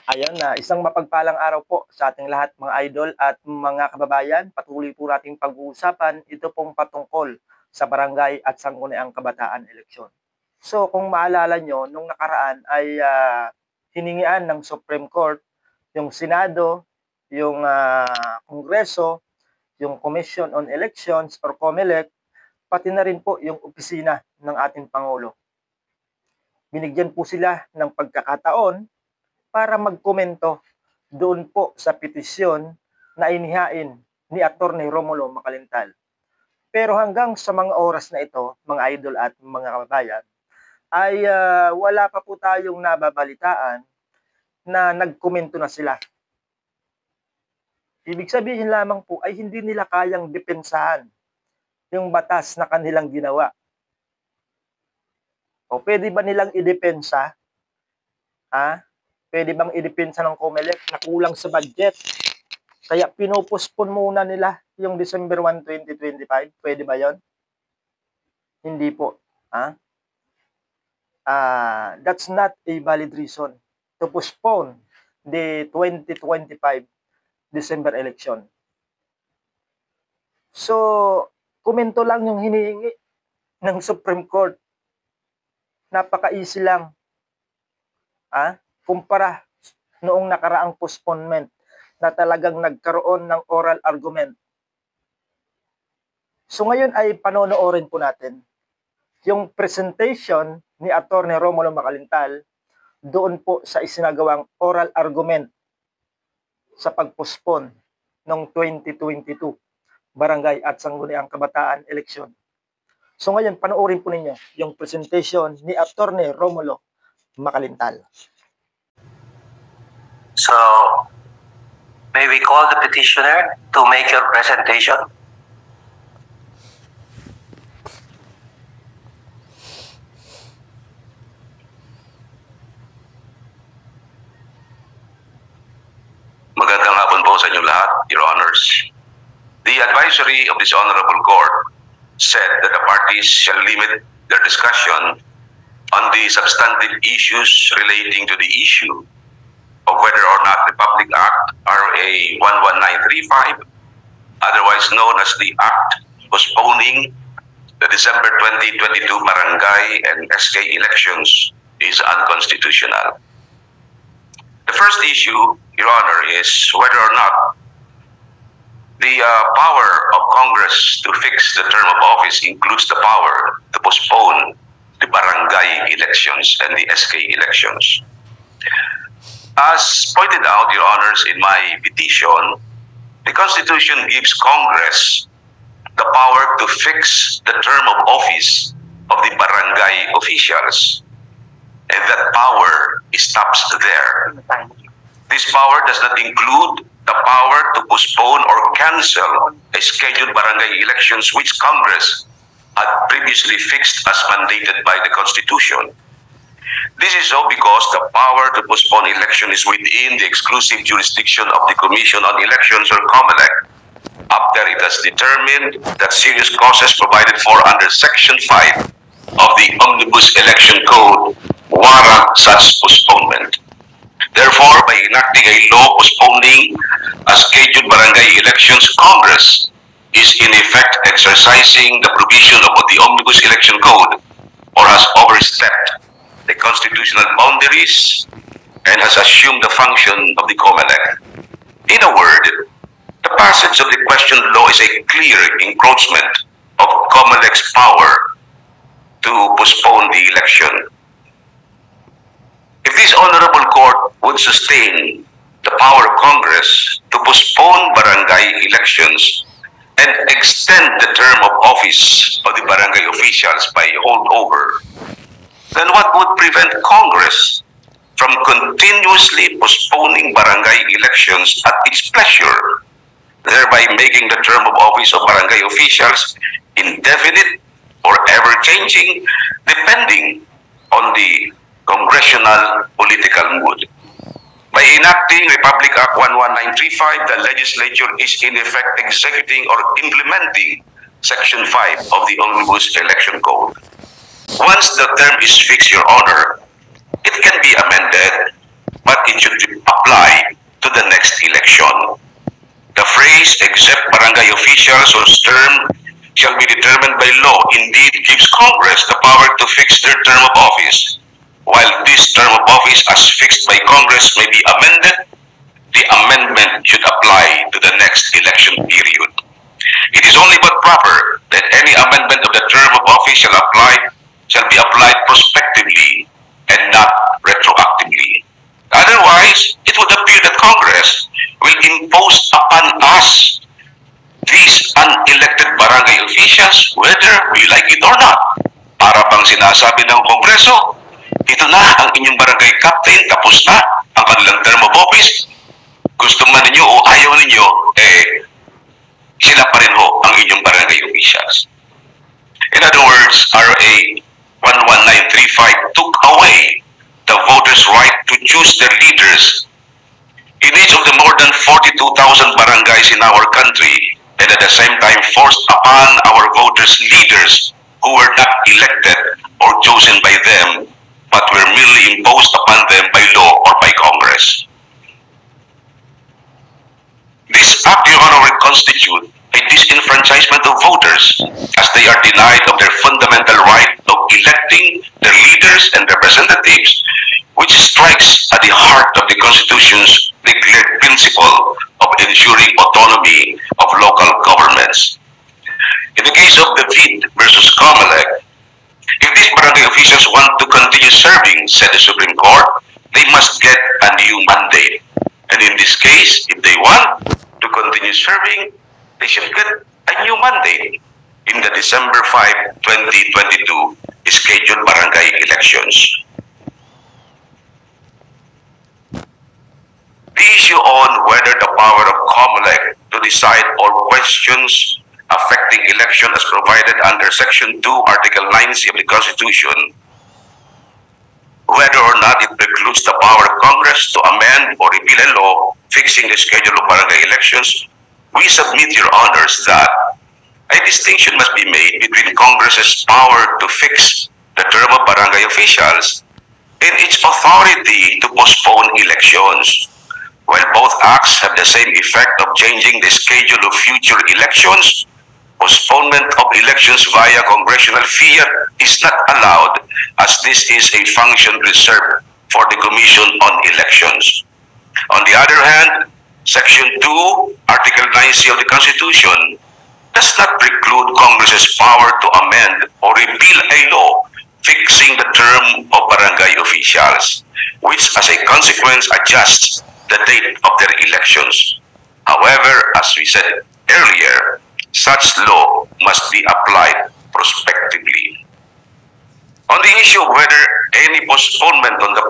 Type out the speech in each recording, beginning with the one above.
Ayan na, isang mapagpalang araw po sa ating lahat mga idol at mga kababayan. Patuloy po nating pag-uusapan ito pong patungkol sa barangay at sangguniang kabataan eleksyon. So kung maalala nyo, nung nakaraan ay hiningian ng Supreme Court yung Senado, yung Kongreso, yung Commission on Elections or COMELEC, pati na rin po yung opisina ng ating Pangulo. Binigyan po sila ng pagkakataon para magkomento doon po sa petisyon na inihain ni Attorney Romulo Macalintal. Pero hanggang sa mga oras na ito, mga idol at mga kababayan, ay wala pa po tayong nababalitaan na nagkomento na sila. Ibig sabihin lamang po ay hindi nila kayang depensahan yung batas na kanilang ginawa. O pwede ba nilang idepensa? Pwede bang idepensa ng COMELEC na kulang sa budget? Kaya pinopospon muna nila yung December 1, 2025. Pwede ba yon? Hindi po. That's not a valid reason to postpone the 2025 December election. So, komento lang yung hinihingi ng Supreme Court. Napaka-easy lang. Kumpara noong nakaraang postponement na talagang nagkaroon ng oral argument. So ngayon ay panonoorin po natin yung presentation ni Attorney Romulo Macalintal doon po sa isinagawang oral argument sa pagpospon ng 2022 Barangay at Sangguniang Kabataan election. So ngayon panoorin po ninyo yung presentation ni Attorney Romulo Macalintal. So, may we call the petitioner to make your presentation? Magandang hapon po sa inyo lahat, Your Honors. The advisory of this Honorable Court said that the parties shall limit their discussion on the substantive issues relating to the issue of whether or not the Public Act RA 11935, otherwise known as the Act postponing the December 2022 barangay and SK elections, is unconstitutional. The first issue, Your Honor, is whether or not the power of Congress to fix the term of office includes the power to postpone the barangay elections and the SK elections. As pointed out, Your Honors, in my petition, the Constitution gives Congress the power to fix the term of office of the barangay officials, and that power stops there. This power does not include the power to postpone or cancel a scheduled barangay elections which Congress had previously fixed as mandated by the Constitution. This is so because the power to postpone election is within the exclusive jurisdiction of the Commission on Elections or COMELEC, after it has determined that serious causes provided for under Section 5 of the Omnibus Election Code warrant such postponement. Therefore, by enacting a law postponing a scheduled barangay elections, Congress is in effect exercising the provision of the Omnibus Election Code, or has overstepped the constitutional boundaries and has assumed the function of the COMELEC. In a word, the passage of the questioned law is a clear encroachment of COMELEC's power to postpone the election. If this Honorable Court would sustain the power of Congress to postpone barangay elections and extend the term of office of the barangay officials by holdover, then what would prevent Congress from continuously postponing barangay elections at its pleasure, thereby making the term of office of barangay officials indefinite or ever-changing, depending on the congressional political mood? By enacting Republic Act 11935, the legislature is in effect executing or implementing Section 5 of the Omnibus Election Code. Once the term is fixed, Your Honor, it can be amended, but it should be barangay officials whose term shall be determined by law indeed gives Congress the power to fix their term of office. While this term of office as fixed by Congress may be amended, the amendment should apply to the next election period. It is only but proper that any amendment of the term of office shall be applied prospectively and not retroactively. Otherwise, it would appear that Congress will impose upon us these unelected barangay officials whether we like it or not. Para bang sinasabi ng Kongreso, ito na ang inyong barangay captain, tapos na ang kanilang term of office. Gusto man ninyo o ayaw ninyo, sila pa rin ho ang inyong barangay officials. In other words, RA 11935 took away the voters' right to choose their leaders in each of the more than 42,000 barangays in our country, and at the same time forced upon our voters leaders who were not elected or chosen by them, but were merely imposed upon them by law or by Congress. This act, Your Honor, will constitute a disenfranchisement of voters as they are denied of their fundamental right of electing their leaders and representatives, which strikes at the heart of the Constitution's declared principle of ensuring autonomy of local governments. In the case of David versus Comelec, if these barangay officials want to continue serving, said the Supreme Court, they must get a new mandate. And in this case, if they want to continue serving, they should get a new mandate in the December 5, 2022 scheduled barangay elections. The issue on whether the power of COMELEC to decide all questions affecting election as provided under Section 2, Article 9C of the Constitution, whether or not it precludes the power of Congress to amend or repeal a law fixing the schedule of barangay elections, we submit, Your Honors, that a distinction must be made between Congress's power to fix the term of barangay officials and its authority to postpone elections. While both acts have the same effect of changing the schedule of future elections, postponement of elections via congressional fiat is not allowed, as this is a function reserved for the Commission on Elections. On the other hand, Section 2, Article 9C of the Constitution does not preclude Congress's power to amend or repeal a law fixing the term of barangay officials, which as a consequence adjusts the date of their elections. However, as we said earlier, such law must be applied prospectively. On the issue of whether any postponement on the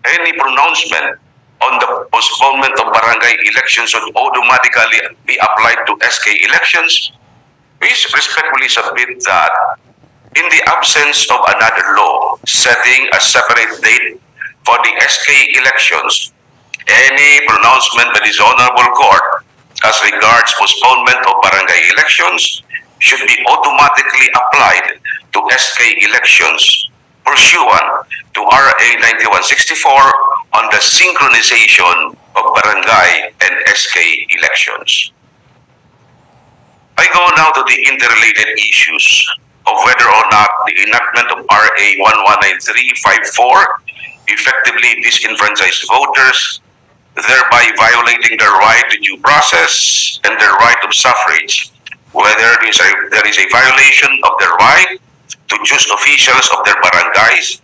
any pronouncement on the postponement of barangay elections should automatically be applied to SK elections, we respectfully submit that in the absence of another law setting a separate date for the SK elections, any pronouncement by this Honorable Court as regards postponement of barangay elections should be automatically applied to SK elections pursuant to RA 9164 on the synchronization of barangay and SK elections. I go now to the interrelated issues of whether or not the enactment of RA 119354 effectively disenfranchised voters, thereby violating their right to due process and their right of suffrage, whether there is a violation of their right to choose officials of their barangays,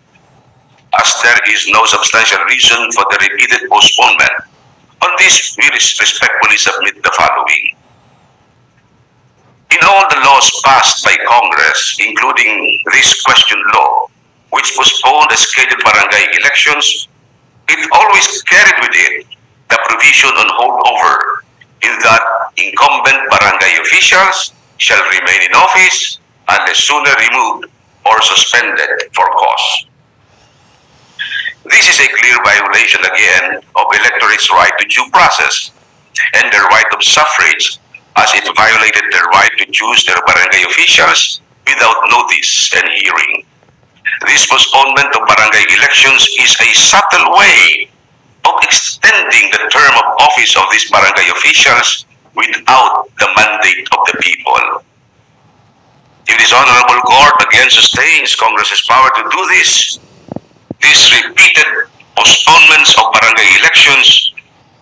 as there is no substantial reason for the repeated postponement. On this, we respectfully submit the following. In all the laws passed by Congress, including this question law, which postponed the scheduled barangay elections, it always carried with it the provision on holdover, in that incumbent barangay officials shall remain in office unless sooner removed or suspended for cause. This is a clear violation again of electorate's right to due process and their right of suffrage, as it violated their right to choose their barangay officials without notice and hearing. This postponement of barangay elections is a subtle way of extending the term of office of these barangay officials without the mandate of the people. If this Honorable Court again sustains Congress's power to do this, these repeated postponements of barangay elections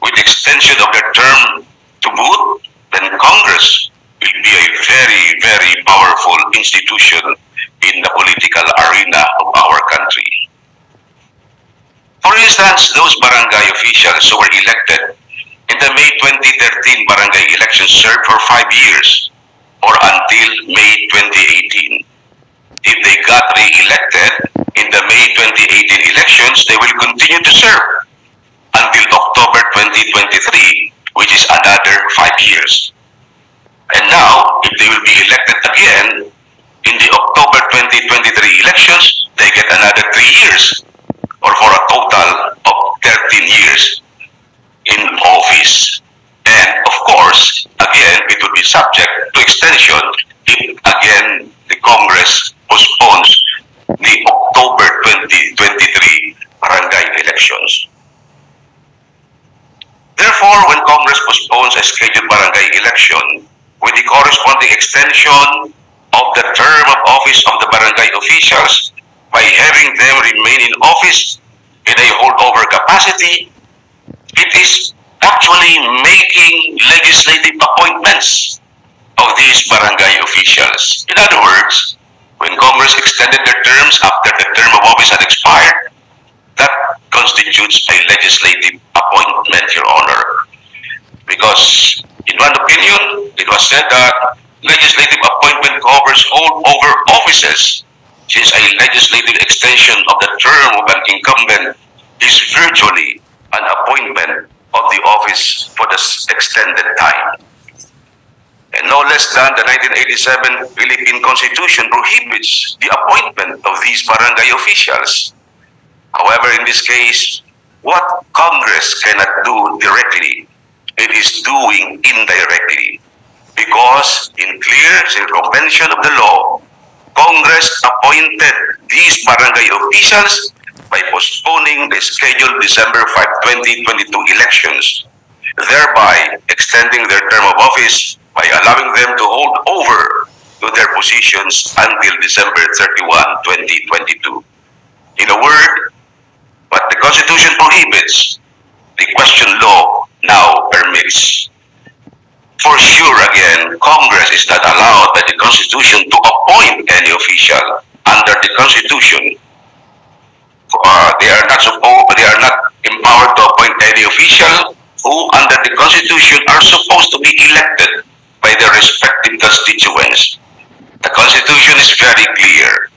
with extension of their term to boot, then Congress will be a very, very powerful institution in the political arena of our country. For instance, those barangay officials who were elected in the May 2013 barangay election served for 5 years or until May 2018. If they got re-elected in the May 2018 elections, they will continue to serve until October 2023, which is another 5 years. And now, if they will be elected again in the October 2023 elections, they get another 3 years, or for a total of 13 years in office. And of course, again, it will be subject to extension if again the Congress postpones the October 2023 barangay elections. Therefore, when Congress postpones a scheduled barangay election with the corresponding extension of the term of office of the barangay officials by having them remain in office in a holdover capacity, it is actually making legislative appointments of these barangay officials. In other words, when Congress extended their terms after the term of office had expired, that constitutes a legislative appointment, Your Honor. Because in one opinion, it was said that legislative appointment covers holdover offices, since a legislative extension of the term of an incumbent is virtually an appointment of the office for the extended time. And no less than the 1987 Philippine Constitution prohibits the appointment of these barangay officials. However, in this case, what Congress cannot do directly, it is doing indirectly. Because in clear circumvention of the law, Congress appointed these barangay officials by postponing the scheduled December 5, 2022 elections, thereby extending their term of office by allowing them to hold over to their positions until December 31, 2022. In a word, what the Constitution prohibits, the question law now permits. For sure, again, Congress is not allowed by the Constitution to appoint any official under the Constitution. They are not empowered to appoint any official who, under the Constitution, are supposed to be elected by their respective constituents. The Constitution is very clear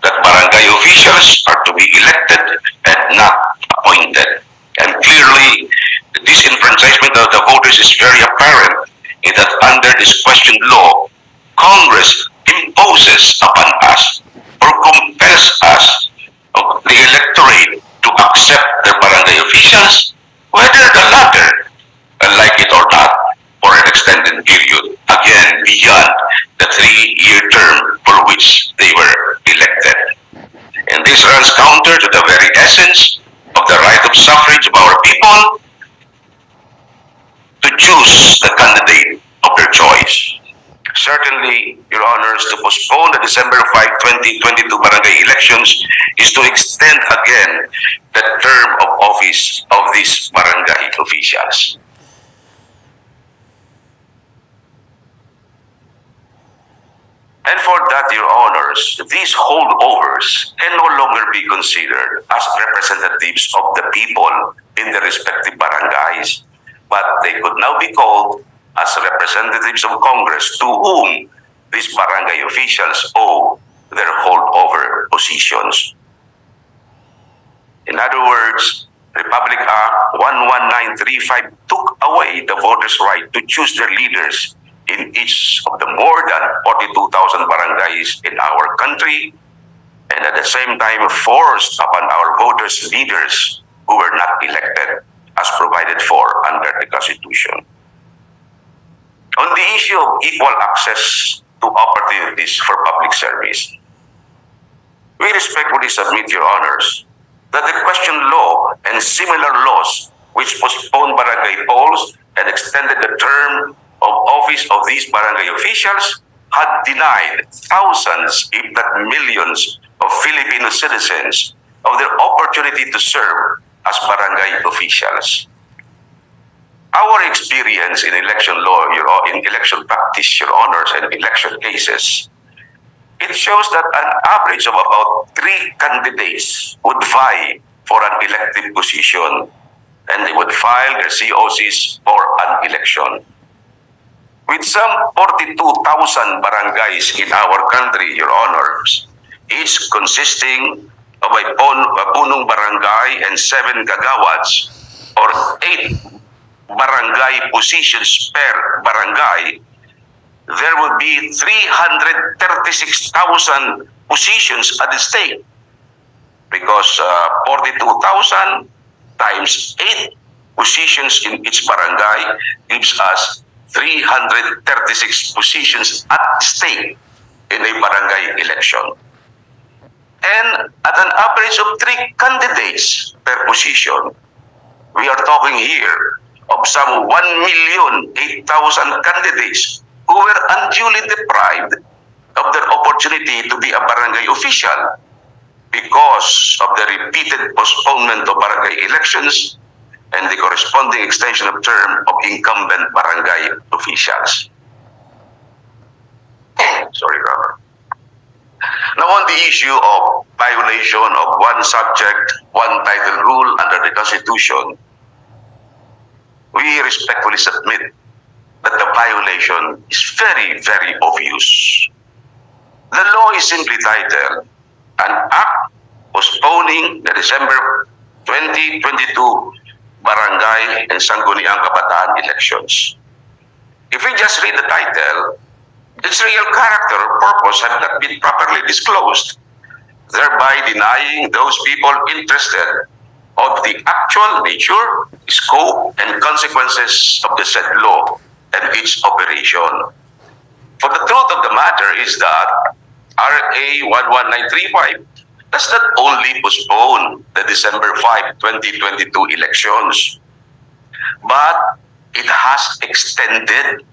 that barangay officials are to be elected and not appointed. And clearly, the disenfranchisement of the voters is very apparent in that under this questioned law, Congress imposes upon us or compels us, the electorate, to accept their barangay officials, whether the latter like it or not, for an extended period, again beyond the 3-year term for which they were elected. And this runs counter to the very essence of the right of suffrage of our people to choose the candidate of their choice. Certainly, Your Honors, to postpone the December 5, 2022 barangay elections is to extend again the term of office of these barangay officials. And for that, Your Honors, these holdovers can no longer be considered as representatives of the people in the respective barangays, but they could now be called as representatives of Congress to whom these barangay officials owe their holdover positions. In other words, Republic Act 11935 took away the voters' right to choose their leaders in each of the more than 42,000 barangays in our country, and at the same time forced upon our voters leaders who were not elected as provided for under the Constitution. On the issue of equal access to opportunities for public service, we respectfully submit, Your Honors, that the questioned law and similar laws which postponed barangay polls and extended the term of office of these barangay officials had denied thousands, if not millions, of Filipino citizens of their opportunity to serve as barangay officials. Our experience in election law, in election practice, Your Honors, and election cases, it shows that an average of about 3 candidates would vie for an elective position, and they would file their COCs for an election. With some 42,000 barangays in our country, Your Honors, each consisting of a punong barangay and 7 gagawads, or 8 barangay positions per barangay, there will be 336,000 positions at the stake, because 42,000 times 8 positions in each barangay gives us 336 positions at stake in a barangay election. And at an average of 3 candidates per position, we are talking here of some 1,008,000 candidates who were unduly deprived of their opportunity to be a barangay official because of the repeated postponement of barangay elections and the corresponding extension of term of incumbent barangay officials. Sorry, Robert. Now, on the issue of violation of one subject, one title rule under the Constitution, we respectfully submit that the violation is very, very obvious. The law is simply titled, "An Act Postponing the December 2022 Barangay and Sangguniang Kabataan Elections." If we just read the title, its real character or purpose had not been properly disclosed, thereby denying those people interested of the actual nature, scope, and consequences of the said law and its operation. For the truth of the matter is that RA 11935 does not only postpone the December 5, 2022 elections, but it has extended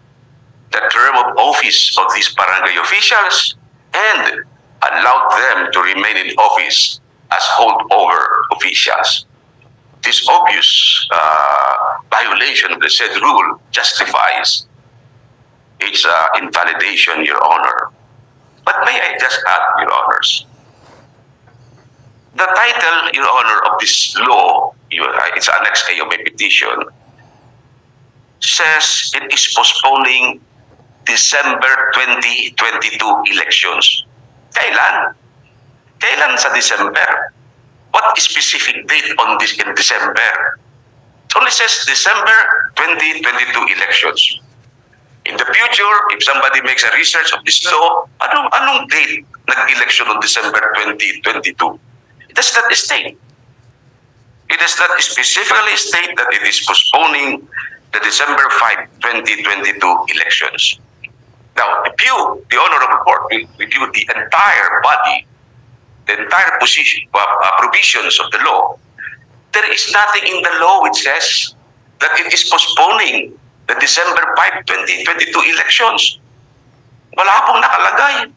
the term of office of these barangay officials and allowed them to remain in office as holdover officials. This obvious violation of the said rule justifies its invalidation, Your Honor. But may I just add, Your Honors, the title, Your Honor, of this law, it's Annex A of my petition, says it is postponing December 2022 elections. Kailan? Kailan sa December? What specific date on this in December? It only says December 2022 elections. In the future, if somebody makes a research of this law, anong date nag-election on December 2022? It does not state. It does not specifically state that it is postponing the December 5, 2022 elections. Now, if you, the Honorable Court, review the entire body, the entire provisions of the law, there is nothing in the law which says that it is postponing the December 5, 2022 elections. Wala pong nakalagay.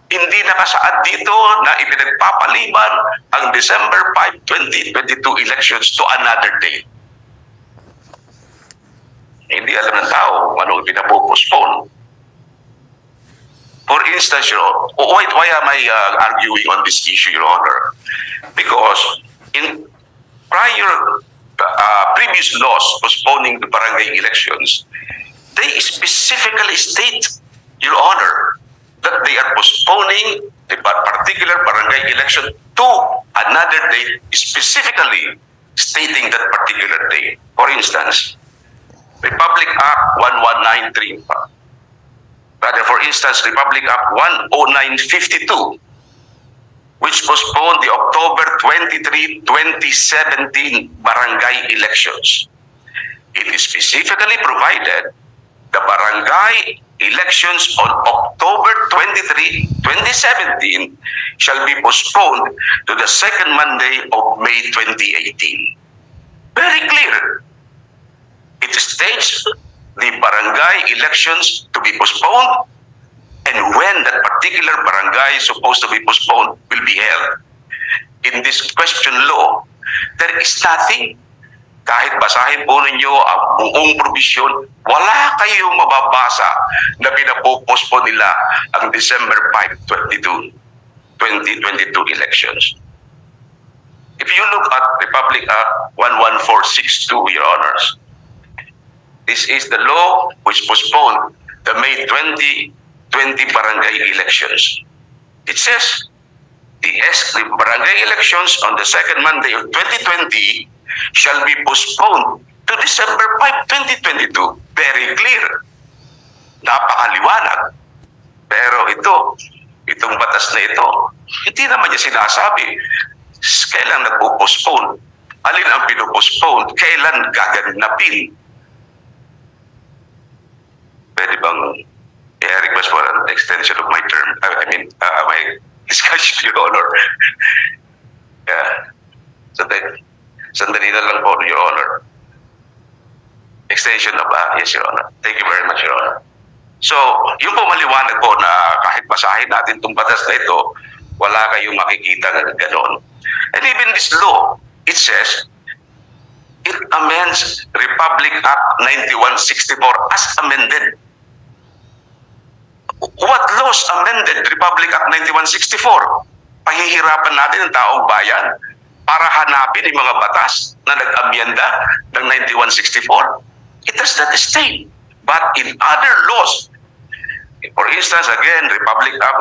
Hindi nakasaad dito na ipinagpapaliban ang December 5, 2022 elections to another date. Hindi alam ng tao kung ano pinapopostpone. For instance, why am I arguing on this issue, Your Honor? Because in previous laws postponing the barangay elections, they specifically state, Your Honor, that they are postponing the particular barangay election to another date, specifically stating that particular date. For instance, Republic Act 1193, for instance, Republic Act 10952, which postponed the October 23, 2017 barangay elections. It is specifically provided the barangay elections on October 23, 2017 shall be postponed to the second Monday of May 2018. Very clear. It states the barangay elections to be postponed and when that particular barangay is supposed to be postponed will be held. In this question law, there is nothing. Kahit basahin po ninyo ang buong provision, wala kayong mababasa na pinapopostpone nila ang December 5, 2022 elections. If you look at Republic Act 11462, Your Honors, this is the law which postponed the May 2020 barangay elections. It says the barangay elections on the second Monday of 2020 shall be postponed to December 5, 2022. Very clear. Napakaliwanag. Pero itong batas na ito, hindi naman niya sinasabi kailan nagpo-postpone, alin ang pinopostpone, kailan gaganapin. Pwede bang i-request for an extension of my term, my discussion, Your Honor? Yeah. Sandali na lang po, Your Honor. Extension of, yes, Your Honor. Thank you very much, Your Honor. So, yung po maliwanag po na kahit basahin natin itong batas na ito, wala kayong makikita na gano'n. And even this law, it says, it amends Republic Act 9164 as amended. What laws amended Republic Act 9164? Pahihirapan natin ang taong bayan para hanapin yung mga batas na nag-amyenda ng 9164. It does not state. But in other laws, for instance, again, Republic Act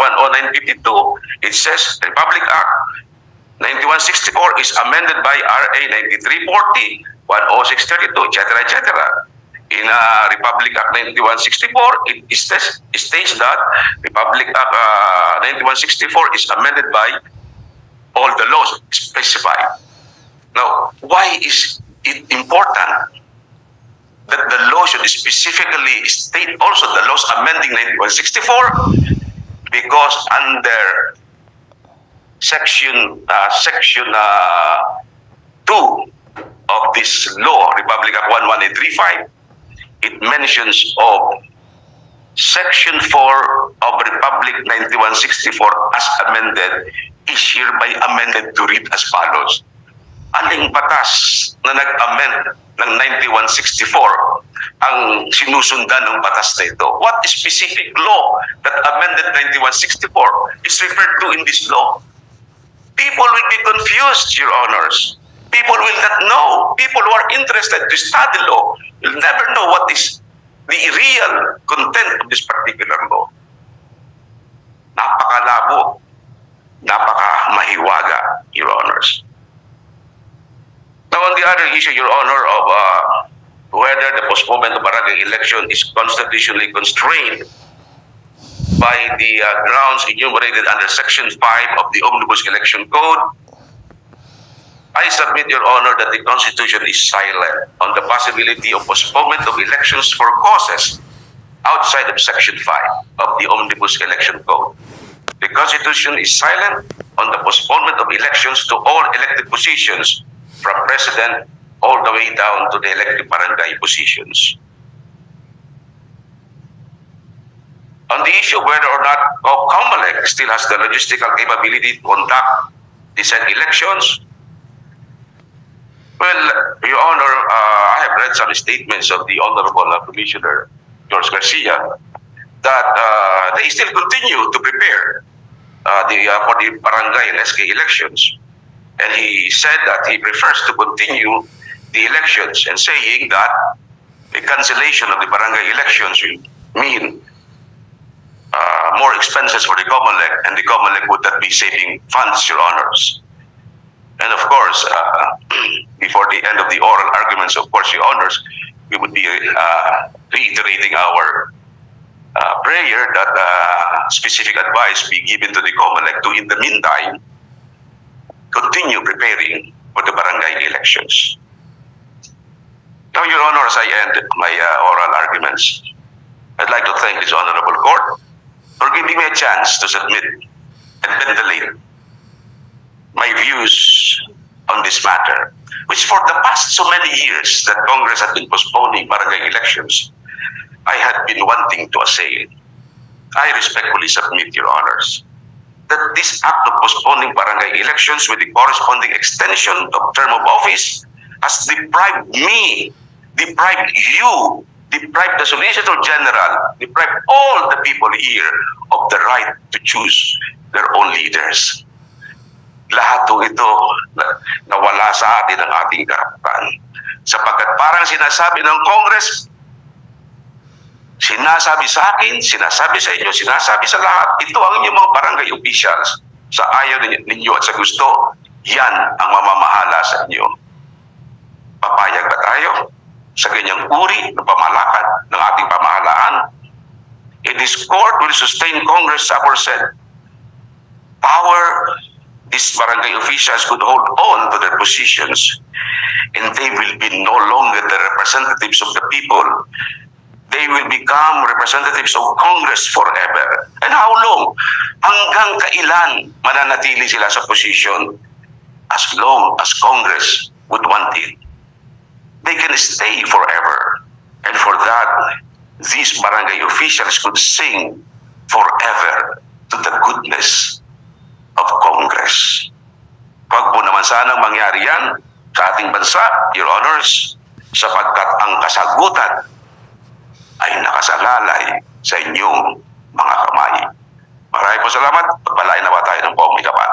10952, it says Republic Act 9164 is amended by RA 9340, 10632, etc., etc. In Republic Act 9164, it states that Republic Act 9164 is amended by all the laws specified. Now, why is it important that the law should specifically state also the laws amending 9164? Because under Section 2 of this law, Republic Act 11835, it mentions of Section 4 of Republic 9164 as amended is hereby amended to read as follows. Aling batas na nag-amend ng 9164 ang sinusundan ng batas na ito? What specific law that amended 9164 is referred to in this law? People will be confused, Your Honors. People will not know. People who are interested to study law will never know what is the real content of this particular law. Napakalabo, napakamahiwaga, Your Honors. Now, on the other issue, Your Honor, of whether the postponement of barangay election is constitutionally constrained by the grounds enumerated under Section 5 of the Omnibus Election Code, I submit, Your Honor, that the Constitution is silent on the possibility of postponement of elections for causes outside of Section 5 of the Omnibus Election Code. The Constitution is silent on the postponement of elections to all elected positions from President all the way down to the elected barangay positions. On the issue of whether or not COMELEC still has the logistical capability to conduct the said elections, well, Your Honor, I have read some statements of the Honorable Commissioner George Garcia that they still continue to prepare for the barangay and SK elections. And he said that he prefers to continue the elections and saying that the cancellation of the barangay elections will mean more expenses for the COMELEC, and the COMELEC would not be saving funds, Your Honors. And of course, before the end of the oral arguments, of course, Your Honors, we would be reiterating our prayer that specific advice be given to the COMELEC to, in the meantime, continue preparing for the barangay elections. Now, Your Honor, as I end my oral arguments, I'd like to thank this Honorable Court for giving me a chance to submit and ventilate my views on this matter, which for the past so many years that Congress had been postponing barangay elections, I had been wanting to assail. I respectfully submit, Your Honors, that this act of postponing barangay elections with the corresponding extension of term of office has deprived me, deprived you, deprived the Solicitor General, deprived all the people here of the right to choose their own leaders. Lahat ng ito nawala sa atin ang ating karapatan. Sapagkat parang sinasabi ng Congress, sinasabi sa akin, sinasabi sa inyo, sinasabi sa lahat, ito ang inyong mga barangay officials. Sa ayaw ninyo at sa gusto, yan ang mamamahala sa inyo. Papayag ba tayo sa ganyang uri ng pamalakad ng ating pamahalaan? This court will sustain Congress, Sabor said. Power, these barangay officials could hold on to their positions and they will be no longer the representatives of the people. They will become representatives of Congress forever. And how long? Hanggang kailan mananatili sila sa position? As long as Congress would want it. They can stay forever. And for that, these barangay officials could sing forever to the goodness of Congress. Huwag po naman sanang mangyari yan sa ating bansa, Your Honors, sapagkat ang kasagutan ay nakasalalay sa inyong mga kamay. Maraming po salamat. Pagpalain nawa tayo ng buong may kapal.